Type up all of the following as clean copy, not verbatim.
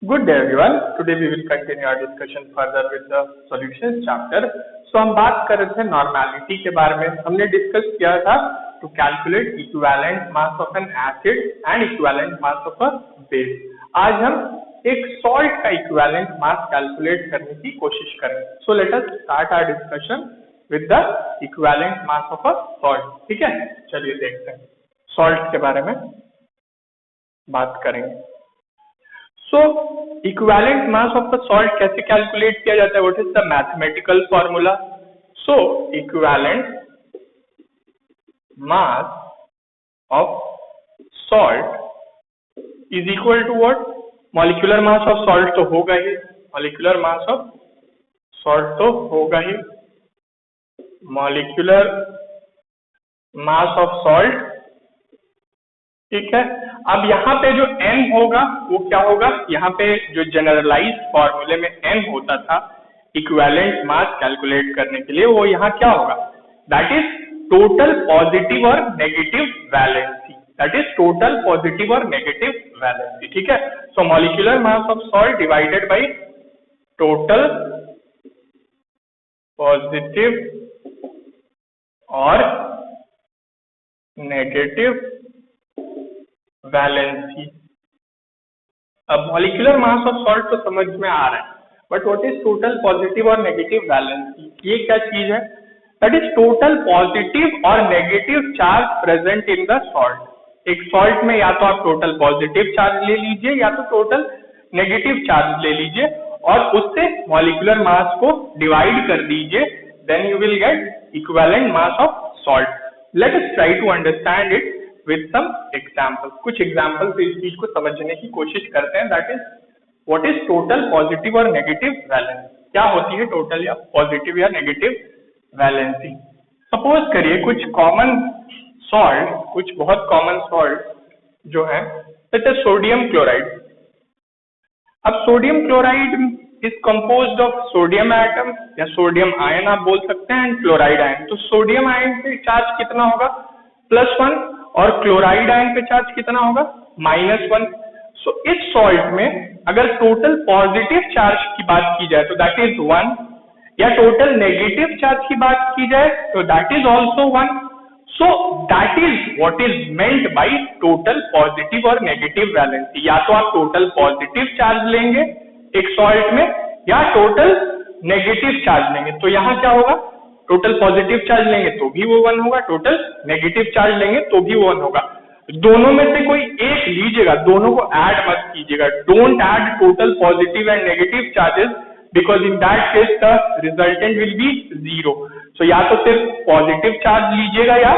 Good day everyone. Today we will continue our discussion further with the solutions chapter. हम बात कर रहे थे नॉर्मेलिटी के बारे में. हमने डिस्कस किया था to calculate equivalent mass of an acid and equivalent mass of a base. आज हम एक सॉल्ट का इक्विवेलेंट मास कैलकुलेट करने की कोशिश करेंगे. So let us start our discussion with the equivalent mass of a salt. ठीक है, चलिए देखते हैं. सॉल्ट के बारे में बात करेंगे. So, equivalent mass of the salt कैसे कैलकुलेट किया जाता है? What is the mathematical formula? So, equivalent mass of salt is equal to what? Molecular mass of salt तो होगा ही. Molecular mass of salt तो होगा ही. Molecular mass of salt. ठीक है. अब यहाँ पे जो n होगा वो क्या होगा? यहाँ पे जो जनरलाइज फॉर्मूले में n होता था इक्विवेलेंट मास कैलकुलेट करने के लिए, वो यहाँ क्या होगा? दैट इज टोटल पॉजिटिव और negative valency. That is total positive और नेगेटिव वैलेंसी. ठीक है. So molecular mass of salt divided by total positive और नेगेटिव वैलेंसी. अब मॉलिक्यूलर मास ऑफ सॉल्ट तो समझ में आ रहा है, but what is total positive और नेगेटिव वैलेंसी? ये क्या चीज है? दैट इज टोटल पॉजिटिव और negative charge present in the salt. एक सॉल्ट में या तो आप टोटल पॉजिटिव चार्ज ले लीजिए या तो टोटल नेगेटिव चार्ज ले लीजिए और उससे मॉलिक्यूलर मास को डिवाइड कर दीजिए. Then you will get equivalent mass of salt. Let us try to understand it with some examples. कुछ एग्जाम्पल से इस चीज को समझने की कोशिश करते हैं. That is what is total positive और नेगेटिव वैलेंसी. क्या होती है टोटल या पॉजिटिव या नेगेटिव वैलेंसी? सपोज करिए कुछ कॉमन सॉल्ट, कुछ बहुत कॉमन सॉल्ट जो है सच एज सोडियम क्लोराइड. अब sodium chloride is composed of sodium atom या सोडियम आयन आप बोल सकते हैं एंड क्लोराइड आयन. तो सोडियम आयन पे चार्ज कितना होगा? +1. और क्लोराइड आयन पे चार्ज कितना होगा? -1. सो इस सॉल्ट में अगर टोटल पॉजिटिव चार्ज की बात की जाए तो दैट इज 1 या टोटल नेगेटिव चार्ज की बात की जाए तो that is also 1. So that is what is meant by total positive और नेगेटिव वैलेंसी. या तो आप टोटल पॉजिटिव चार्ज लेंगे एक सॉल्ट में या टोटल नेगेटिव चार्ज लेंगे. तो यहाँ क्या होगा? टोटल पॉजिटिव चार्ज लेंगे तो भी वो 1 होगा, टोटल नेगेटिव चार्ज लेंगे तो भी वो 1 होगा. दोनों में से कोई एक लीजिएगा, दोनों को ऐड मत कीजिएगा. Don't add total positive and negative charges because in that case the resultant will be 0. सो या तो सिर्फ पॉजिटिव चार्ज लीजिएगा या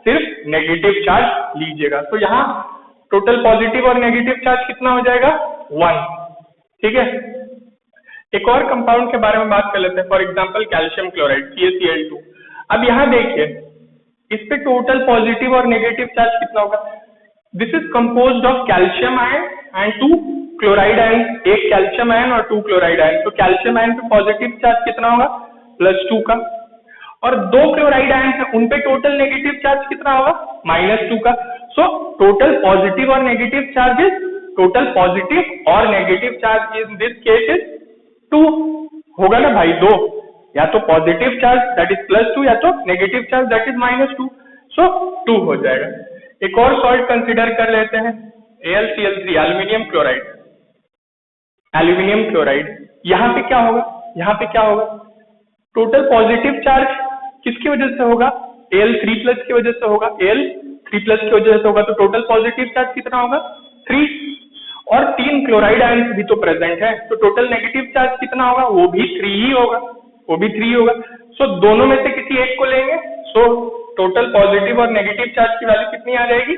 सिर्फ नेगेटिव चार्ज लीजिएगा. तो यहाँ टोटल पॉजिटिव और नेगेटिव चार्ज कितना हो जाएगा? 1. ठीक है. एक और कंपाउंड के बारे में बात कर लेते हैं. For example calcium chloride CaCl2. अब यहाँ देखिए इस पे टोटल पॉजिटिव और नेगेटिव चार्ज कितना होगा? This is composed of calcium ion and 2 chloride ion. एक कैल्शियम आयन और 2 क्लोराइड आयन. तो कैल्शियम आयन पे पॉजिटिव चार्ज कितना होगा? +2 का. और 2 क्लोराइड आयन है उन पे टोटल नेगेटिव चार्ज कितना होगा? -2 का. सो टोटल पॉजिटिव और नेगेटिव चार्जेस, टोटल पॉजिटिव और negative charge in this case is 2 होगा ना भाई. 2 या तो पॉजिटिव चार्ज दैट इज +2 या तो नेगेटिव चार्ज दैट इज -2. सो 2 हो जाएगा. एक और सॉल्ट कंसीडर कर लेते हैं AlCl3 aluminium chloride. Aluminium chloride यहाँ पे क्या होगा? यहाँ पे क्या होगा? टोटल पॉजिटिव चार्ज किसकी वजह से होगा? Al3+ की वजह से होगा. Al3+ की वजह से होगा तो टोटल पॉजिटिव चार्ज कितना होगा? 3. और 3 क्लोराइड आयन भी तो प्रेजेंट है तो टोटल नेगेटिव चार्ज कितना होगा? वो भी 3 ही होगा. वो भी 3 होगा. सो दोनों में से किसी एक को लेंगे. सो टोटल पॉजिटिव और नेगेटिव चार्ज की वैल्यू कितनी आ जाएगी?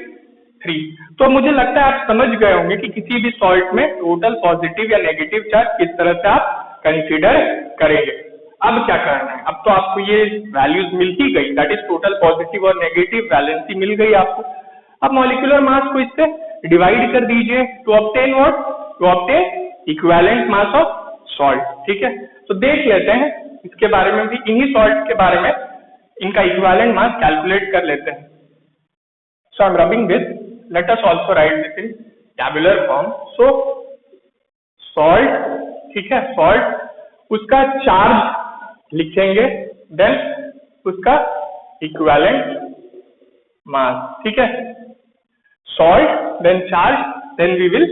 3. तो मुझे लगता है आप समझ गए होंगे कि किसी भी सॉल्ट में टोटल पॉजिटिव या नेगेटिव चार्ज किस तरह से आप कंसीडर करेंगे. अब क्या करना है? अब तो आपको ये वैल्यूज मिल ही गई. दैट इज टोटल पॉजिटिव और नेगेटिव वैलेंसी मिल गई आपको. अब मॉलिक्यूलर मास को इससे डिवाइड कर दीजिए to obtain what? To obtain equivalent mass of salt. ठीक है. तो देख लेते हैं इसके बारे में भी, इन्हीं सॉल्ट के बारे में इनका इक्विवेलेंट मास कैलकुलेट कर लेते हैं. So I am rubbing this. Let us also write this in tabular form. So salt, ठीक है, सॉल्ट, उसका चार्ज लिखेंगे, देन उसका इक्विवेलेंट मास, ठीक है, salt then charge, then we will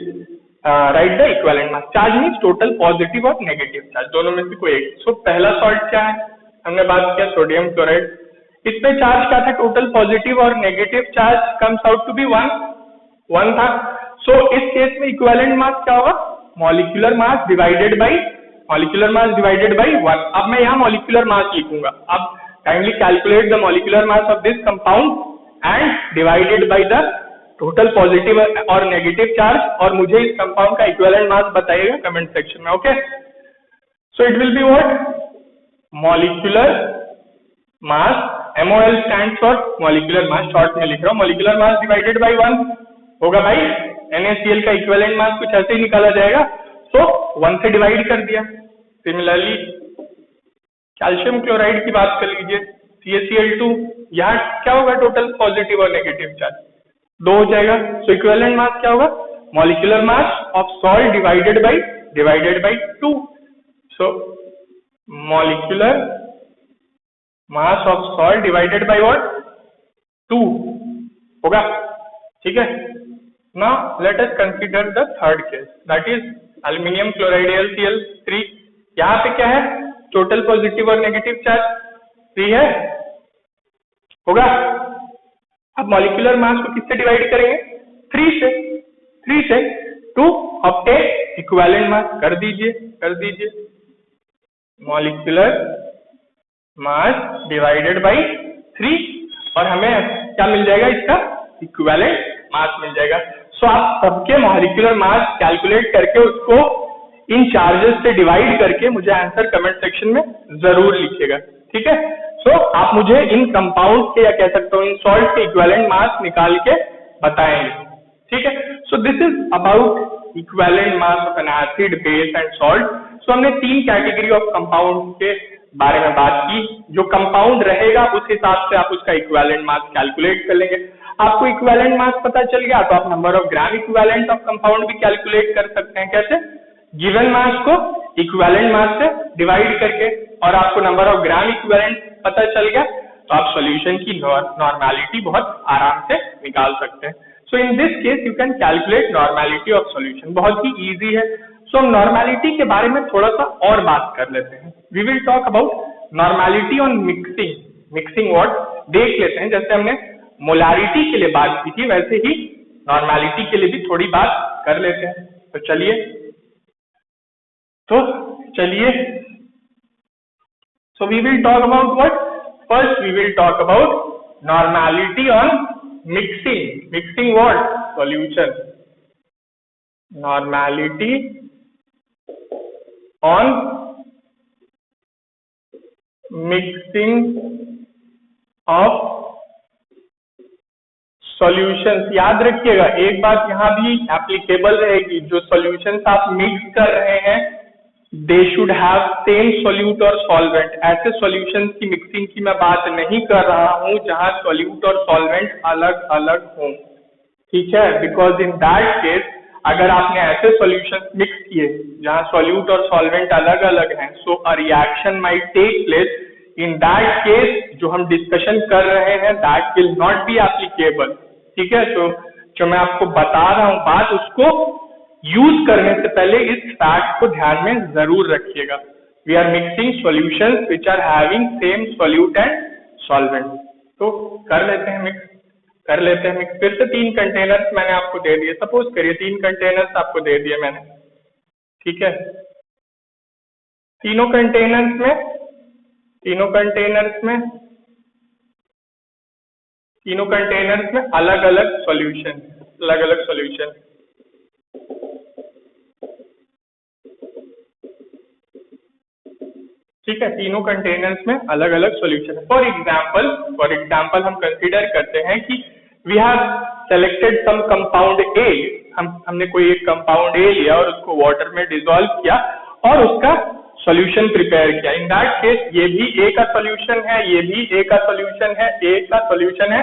write the equivalent mass. Charge means total positive और negative charge, दोनों में से कोई एक। सो पहला सॉल्ट क्या है, हमने बात किया सोडियम क्लोराइड, इस पे चार्ज क्या था, टोटल पॉजिटिव और negative charge comes out to be 1 था। सो इस केस में इक्विवेलेंट मास क्या होगा, मॉलिक्यूलर मास डिवाइडेड बाई 1। अब मैं यहाँ मॉलिक्यूलर मास लिखूंगा। अब kindly calculate the molecular mass of this compound and divided by the total positive और नेगेटिव चार्ज, और मुझे इस कंपाउंड का इक्विवेलेंट मास बताइएगा कमेंट सेक्शन में, okay. So it will be what, molecular mass, MOL stands for molecular mass, short में लिख रहा हूँ, मॉलिक्यूलर मास डिवाइडेड बाई 1 होगा भाई, NaCl का इक्विवेलेंट मास कुछ ऐसे ही निकाला जाएगा, सो 1 से डिवाइड कर दिया। सिमिलरली कैल्शियम क्लोराइड की बात कर लीजिए, CaCl2, यहाँ क्या होगा, टोटल पॉजिटिव और नेगेटिव चार्ज 2 हो जाएगा। सो इक्विवेलेंट मास क्या होगा, molecular mass of salt divided by 2। So molecular mass of salt divided by what, 2 होगा, ठीक है। Now let us consider the third case, that is aluminium chloride AlCl3। यहाँ पे क्या है, टोटल पॉजिटिव और नेगेटिव चार्ज 3 है, होगा। अब मॉलिक्यूलर मास को किससे डिवाइड करेंगे, 3 से टू ऑब्टेन इक्विवेलेंट मास, कर दीजिए मॉलिक्यूलर मास डिवाइडेड बाई 3, और हमें क्या मिल जाएगा, इसका इक्विवेलेंट मास मिल जाएगा। सो आप सबके मॉलिक्यूलर मास कैलकुलेट करके उसको इन चार्जेस से डिवाइड करके मुझे आंसर कमेंट सेक्शन में जरूर लिखिएगा, ठीक है। सो आप मुझे इन कंपाउंड के, या कह सकते हो इन सॉल्ट के इक्विवेलेंट मास निकाल के बताएंगे, ठीक है। So this is about equivalent mass of an acid, base and salt. So हमने 3 कैटेगरी ऑफ कंपाउंड के बारे में बात की। जो कंपाउंड रहेगा उस हिसाब से आप उसका इक्विवेलेंट मास कैलकुलेट कर लेंगे। आपको इक्विवेलेंट मास पता चल गया तो आप number of gram equivalent of compound भी कैलकुलेट कर सकते हैं। कैसे, गिवन मास को इक्विवेलेंट मास से डिवाइड करके, और आपको नंबर ऑफ ग्राम इक्विवेलेंट पता चल गया तो आप सॉल्यूशन की नॉर्मेलिटी बहुत आराम से निकाल सकते हैं। So in this case you can calculate normality of solution, बहुत ही इजी है। सो हम नॉर्मेलिटी के बारे में थोड़ा सा और बात कर लेते हैं। We will talk about normality on mixing what, देख लेते हैं। जैसे हमने मोलारिटी के लिए बात की थी, वैसे ही नॉर्मेलिटी के लिए भी थोड़ी बात कर लेते हैं। तो चलिए so we will talk about what, first we will talk about normality on mixing what, solution, normality on mixing of solutions. याद रखिएगा एक बात यहाँ भी एप्लीकेबल रहेगी, जो सॉल्यूशंस आप मिक्स कर रहे हैं they should have same solute और सॉल्वेंट। ऐसे सॉल्यूशंस की मिक्सिंग की मैं बात नहीं कर रहा हूँ जहाँ सोल्यूट और सॉल्वेंट अलग अलग हों, ठीक है। बिकॉज इन दैट केस अगर आपने ऐसे सॉल्यूशंस मिक्स किए जहाँ सोल्यूट और सॉल्वेंट अलग अलग हैं, so a reaction might take place. In that case जो हम डिस्कशन कर रहे हैं that will not be applicable, ठीक है। तो जो मैं आपको बता रहा हूँ बात, उसको यूज करने से पहले इस फैक्ट को ध्यान में जरूर रखिएगा। We are mixing solutions which are having same solute and solvent. तो कर लेते हैं मिक्स। फिर से 3 कंटेनर्स मैंने आपको दे दिए, सपोज करिए 3 कंटेनर्स आपको दे दिए मैंने, ठीक है। तीनों कंटेनर्स में अलग अलग सॉल्यूशन, ठीक है। तीनों कंटेनर्स में अलग अलग सॉल्यूशन। फॉर एग्जाम्पल हम कंसीडर करते हैं कि we have selected some compound A, हमने कोई एक कंपाउंड ए लिया और उसको वाटर में डिसॉल्व किया और उसका सॉल्यूशन प्रिपेयर किया। इन दैट केस ये भी ए का सॉल्यूशन है, ये भी ए का सॉल्यूशन है, ए का सॉल्यूशन है,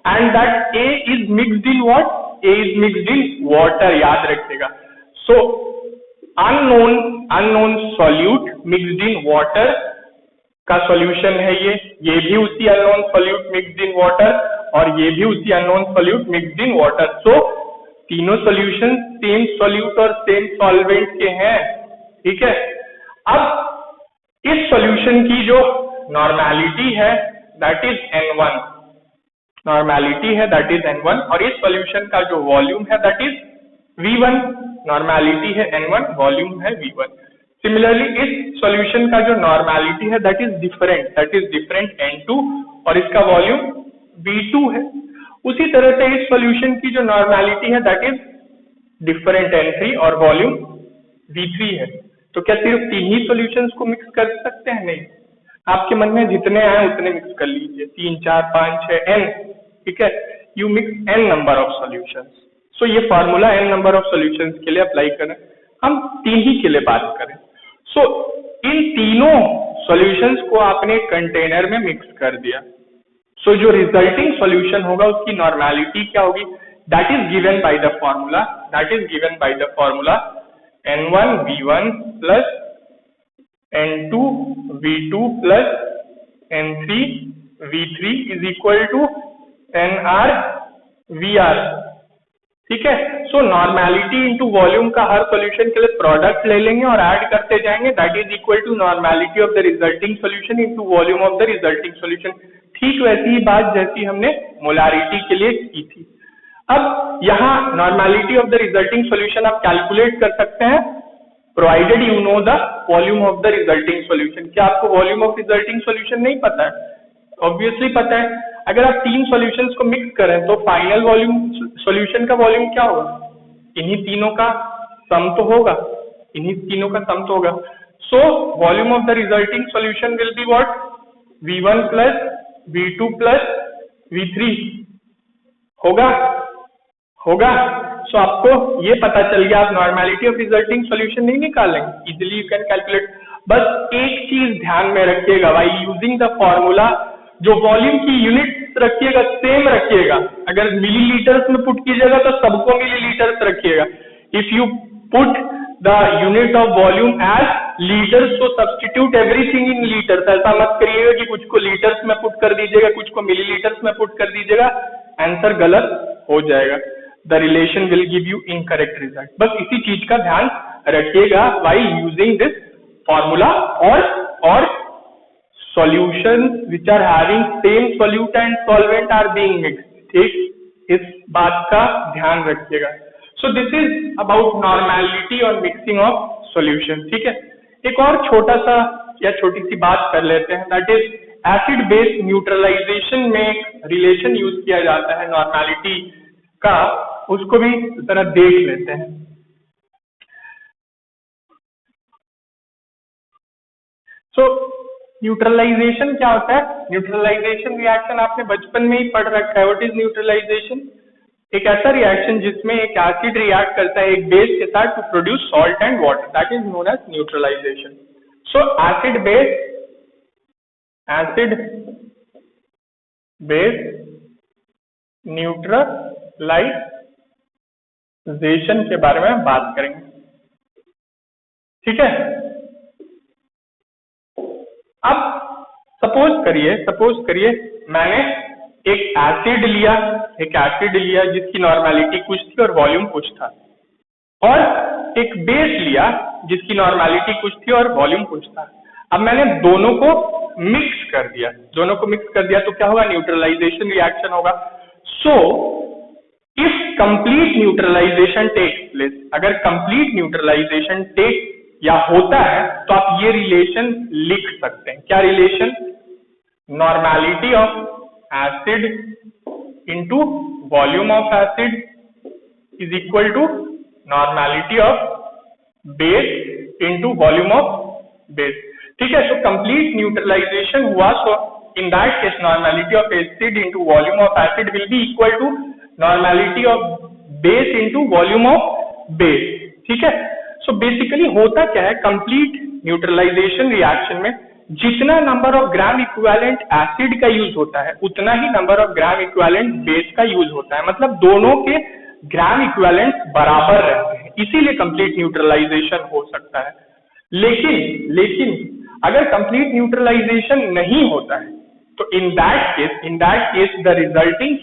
and that A is mixed in what, A is mixed in water, याद रखिएगा। So unknown solute mixed in water का सॉल्यूशन है ये भी उसी unknown solute mixed in water और ये भी उसी unknown solute mixed in water. So तीनों सॉल्यूशन सेम सॉल्यूट और सेम सॉल्वेंट के हैं, ठीक है। अब इस सॉल्यूशन की जो नॉर्मेलिटी है दैट इज N1, नॉर्मेलिटी है दैट इज N1, और इस सॉल्यूशन का जो वॉल्यूम है दैट इज V1, नॉर्मेलिटी है N1, वॉल्यूम है V1। सिमिलरली इस सॉल्यूशन का जो नॉर्मेलिटी है दैट इज डिफरेंट N2 और इसका वॉल्यूम V2 है। उसी तरह से इस सॉल्यूशन की जो नॉर्मेलिटी है दैट इज डिफरेंट N3 और वॉल्यूम V3 है। तो क्या सिर्फ तीन ही सॉल्यूशंस को मिक्स कर सकते हैं? नहीं, आपके मन में जितने आए उतने मिक्स कर लीजिए, 3 4 5 6 N, ठीक है। You mix N number of solutions. So ये formula N number of solutions के लिए अप्लाई करें, हम तीन ही के लिए बात करें। सो इन तीनों सॉल्यूशंस को आपने कंटेनर में मिक्स कर दिया। सो जो रिजल्टिंग सॉल्यूशन होगा उसकी नॉर्मेलिटी क्या होगी? That is given by the formula N1 V1 plus N2 V2 plus N3 V3 is equal to NR VR, ठीक है। सो नॉर्मेलिटी इंटू वॉल्यूम का हर सॉल्यूशन के लिए प्रोडक्ट ले लेंगे और ऐड करते जाएंगे, that is equal to normality of the resulting solution into volume of the resulting solution. ठीक वैसी ही बात जैसी हमने मोलारिटी के लिए की थी। अब यहाँ normality of the resulting solution आप कैलकुलेट कर सकते हैं provided you know the volume of the resulting solution. क्या आपको वॉल्यूम ऑफ रिजल्टिंग सॉल्यूशन नहीं पता है? ऑब्वियसली पता है। अगर आप तीन सॉल्यूशंस को मिक्स करें तो फाइनल वॉल्यूम सॉल्यूशन का वॉल्यूम क्या होगा? इन्हीं तीनों का सम तो होगा, so volume of the resulting solution will be what? V1 plus V2 plus V3 होगा। सो आपको ये पता चल गया, आप नॉर्मेलिटी ऑफ रिजल्टिंग सॉल्यूशन नहीं निकालेंगे, इजिली यू कैन कैलकुलेट। बस एक चीज ध्यान में रखिएगा, बाय यूजिंग द फॉर्मूला जो वॉल्यूम की यूनिट रखिएगा सेम रखिएगा। अगर मिलीलीटर्स में पुट कीजिएगा तो सबको मिलीलीटर्स रखिएगा। If you put the unit of volume as litres तो सब्स्टिट्यूट एवरीथिंग इन लीटर्स। ऐसा मत करिएगा कि कुछ को लीटर्स में पुट कर दीजिएगा, कुछ को मिलीलीटर्स में पुट कर दीजिएगा, आंसर गलत हो जाएगा। The relation will give you incorrect result. बस इसी चीज का ध्यान रखिएगा व्हाइल यूजिंग दिस फॉर्मूला और solutions which are having same solute and solvent are being mixed, ठीक, इस बात का ध्यान रखिएगा। So this is about normality और mixing of solution, ठीक है। एक और छोटा सा या छोटी सी बात कर लेते हैं, that is acid base neutralization में रिलेशन यूज किया जाता है नॉर्मेलिटी का, उसको भी जरा देख लेते हैं। So न्यूट्रलाइजेशन क्या होता है? न्यूट्रलाइजेशन रिएक्शन आपने बचपन में ही पढ़ रखा है। What is neutralization? एक ऐसा रिएक्शन जिसमें एक एसिड रिएक्ट करता है एक बेस के साथ to produce salt and water, that is known as neutralization. So acid base neutralization के बारे में बात करेंगे, ठीक है। अब सपोज करिए मैंने एक एसिड लिया जिसकी नॉर्मेलिटी कुछ थी और वॉल्यूम कुछ था, और एक बेस लिया जिसकी नॉर्मेलिटी कुछ थी और वॉल्यूम कुछ था। अब मैंने दोनों को मिक्स कर दिया तो क्या होगा? न्यूट्रलाइजेशन रिएक्शन होगा। So if complete neutralization takes place, अगर कंप्लीट न्यूट्रलाइजेशन टेक या होता है तो आप ये रिलेशन लिख सकते हैं। क्या relation? Normality of acid into volume of acid is equal to normality of base into volume of base, ठीक है। सो कंप्लीट न्यूट्रलाइजेशन हुआ, so in that case normality of acid into volume of acid will be equal to normality of base into volume of base, ठीक है। So basically होता क्या है, complete neutralisation reaction में जितना number of gram equivalent acid का use होता है उतना ही number of gram equivalent base का यूज होता है। मतलब दोनों के ग्राम इक्विवेलेंट बराबर रहते हैं, इसीलिए कंप्लीट न्यूट्रलाइजेशन हो सकता है। लेकिन अगर कंप्लीट न्यूट्रलाइजेशन नहीं होता है तो in that case the resulting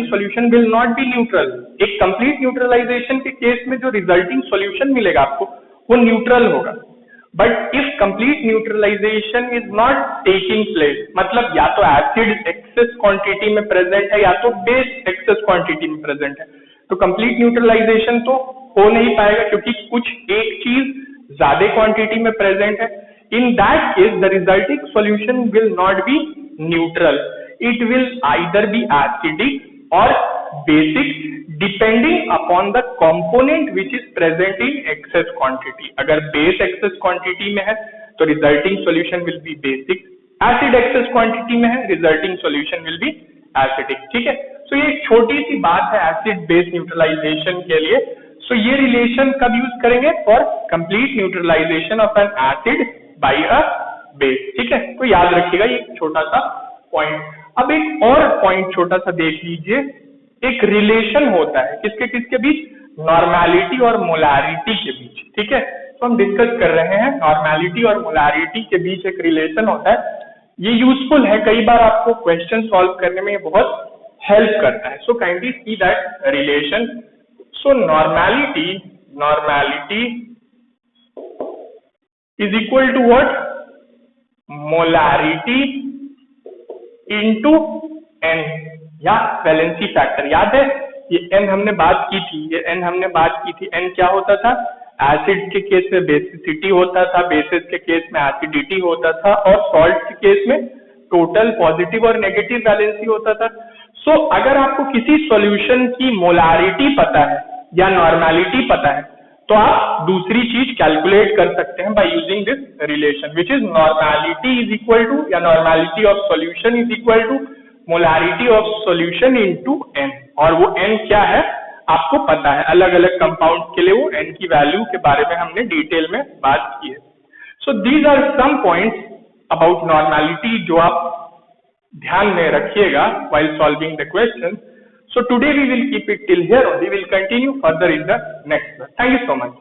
solution will not be neutral. एक कंप्लीट न्यूट्रलाइजेशन के केस में जो रिजल्टिंग सॉल्यूशन मिलेगा आपको वो न्यूट्रल होगा। But if complete neutralization is not taking place, मतलब या तो एसिड एक्सेस क्वांटिटी में प्रेजेंट है या तो बेस एक्सेस क्वांटिटी में प्रेजेंट है, तो कंप्लीट न्यूट्रलाइजेशन तो हो नहीं पाएगा क्योंकि कुछ एक चीज ज्यादा क्वांटिटी में प्रेजेंट है। In that case the resulting solution will not be neutral, it will either be acidic और basic depending upon the component which is present in excess quantity. अगर बेस एक्सेस क्वांटिटी में है तो resulting solution will be basic, acid excess quantity में है resulting solution will be acidic. ठीक है, सो ये एक छोटी सी बात है एसिड बेस न्यूट्रलाइजेशन के लिए। सो ये रिलेशन कब यूज करेंगे? For complete neutralization of an acid by a base. ठीक है, तो याद रखिएगा ये छोटा सा पॉइंट। अब एक और पॉइंट छोटा सा देख लीजिए, एक रिलेशन होता है किसके किसके बीच? नॉर्मेलिटी और मोलारिटी के बीच। ठीक है, तो हम डिस्कस कर रहे हैं नॉर्मेलिटी और मोलारिटी के बीच एक रिलेशन होता है। ये यूजफुल है, कई बार आपको क्वेश्चन सॉल्व करने में बहुत हेल्प करता है। So kindly see that relation. So normality is equal to what? Molarity into n या वैलेंसी फैक्टर। याद है ये n हमने बात की थी, n क्या होता था? एसिड के केस में बेसिसिटी होता था, बेसिस के केस में एसिडिटी होता था और सॉल्ट के केस में टोटल पॉजिटिव और नेगेटिव वैलेंसी होता था। सो अगर आपको किसी सॉल्यूशन की मोलारिटी पता है या नॉर्मेलिटी पता है तो आप दूसरी चीज कैलकुलेट कर सकते हैं by using this relation which is normality is equal to या normality of solution is equal to molarity of solution into n। और वो n क्या है आपको पता है, अलग अलग कंपाउंड के लिए वो n की वैल्यू के बारे में हमने डिटेल में बात की है। So these are some points about normality जो आप ध्यान में रखिएगा while solving the question. So today we will keep it till here only. We will continue further in the next one. Thank you so much.